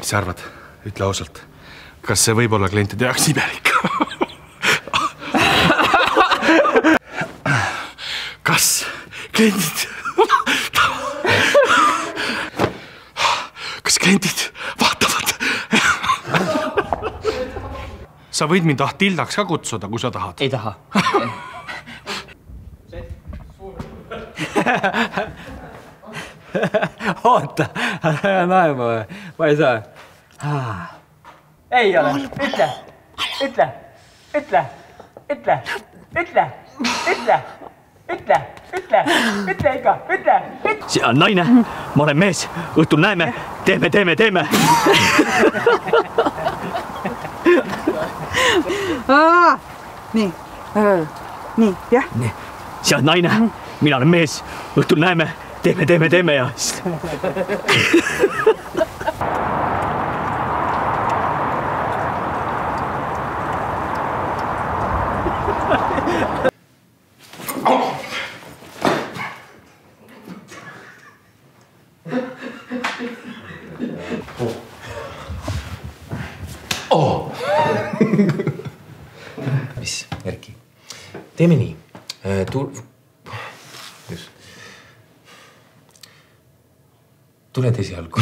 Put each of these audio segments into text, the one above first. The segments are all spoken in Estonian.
Mis sa arvad? Ütle ausalt. Kas see võib olla klientide jaoks imelik? Kas kliendid... Kas kliendid vaatavad? Sa võid mind Ahtildaks ka kutsuda, kui sa tahad. Ei taha. Oota, naema või? Ma ei saa. Ei ole. Ütle ikka. See on naine, ma olen mees. Õhtul näeme. Teeme. Nii, jah. See on naine, mina olen mees. Õhtul näeme. Teeme ja... Mis, Erki? Teeme nii. Tuled esialgu.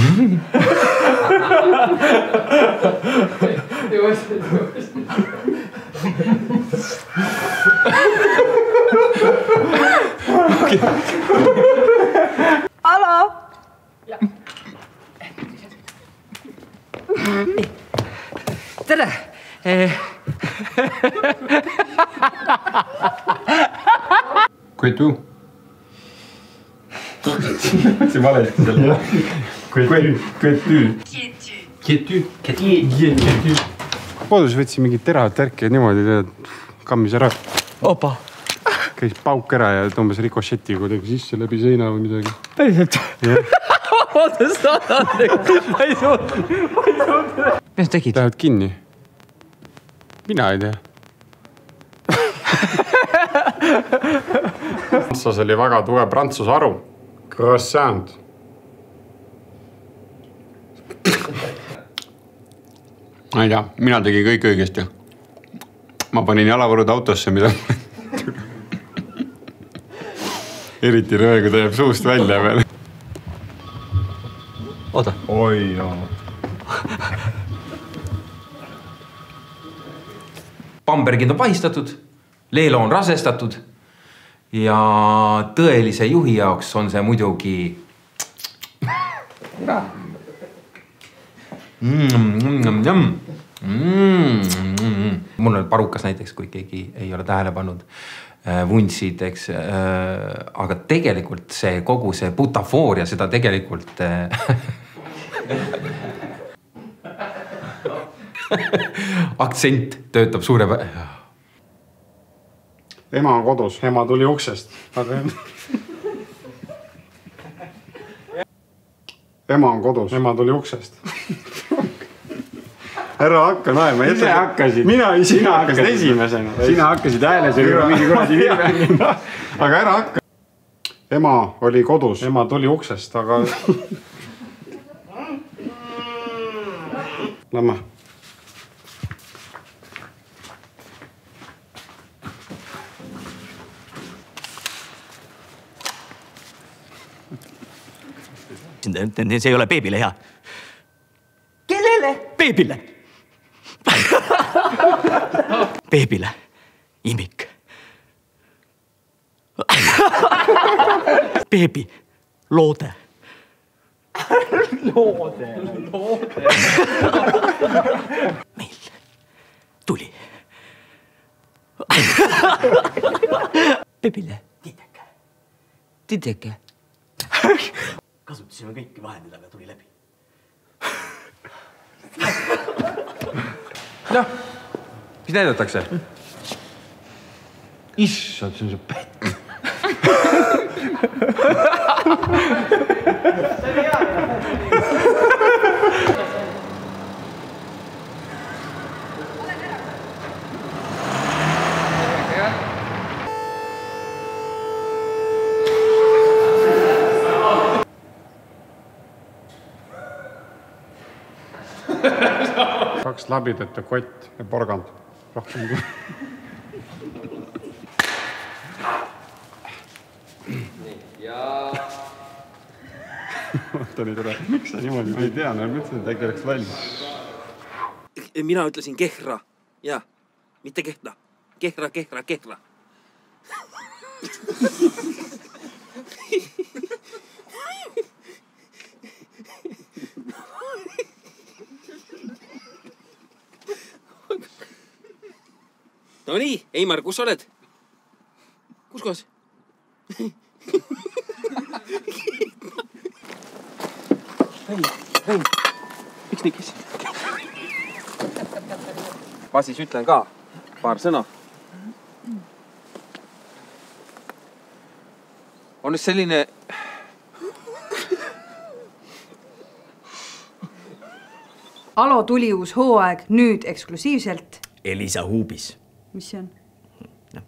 Halo! Tere! Kui tu? See valesti seal. Kui tu? Kodus võtsin mingit teravat värki ja niimoodi kammis ära. Opa! Käis pauk ära ja tõmbas rikošeti kuidagi sisse läbi seina või midagi. Päriselt? Oota, ma ei suuda. Mis tegid? Lähevad kinni. Mina ei tea. Prantsas oli väga tugev prantsuse aru. Croissant. Ma ei tea, mina tegin kõik õigesti. Ma panin jalavõrud autosse, mida... Eriti rõe, kui ta jääb suust välja veel. Oota. Oi, no. Bambergid on vahistatud, Leelo on rasestatud ja tõelise juhi jaoks on see muidugi... Mul on parukas näiteks, kui keegi ei ole tähele pannud vuntsid, eks, aga tegelikult see kogu see butafooria, seda tegelikult aktsent töötab suure... Ema on kodus, ema tuli uksest. Ema on kodus, ema tuli uksest. Ära hakka naema. Ise hakkasid. Sina hakkasid esimesena. Sina hakkasid hääles ja mingi kuradi virve. Aga ära hakka. Ema oli kodus, ema tuli uksest, aga... Lämme. See ei ole beebile hea. Kellele? Beebile. Beebile. Imik. Beebi. Loode. Meil tuli. Beebile. Tideke. Kasutasime kõiki vahendid, aga tuli läbi. Noh, mis näidatakse? Issad, see on see pett. 2 läbidete kott ja porgand. Rohkem kui. Oota nii tule. Miks sa niimoodi? Ma ei tea, ma mõtlesin, et äkki oleks välja. Mina ütlesin kehra. Jaa, mitte kehra. Kehra. No nii, Eimar, kus oled? Kus kohas? Rein, miks nii kes? Ma siis ütlen ka paar sõna. On just selline... Alo tuli uus hooaeg nüüd eksklusiivselt. Elisa Huubis. Mis see on? No.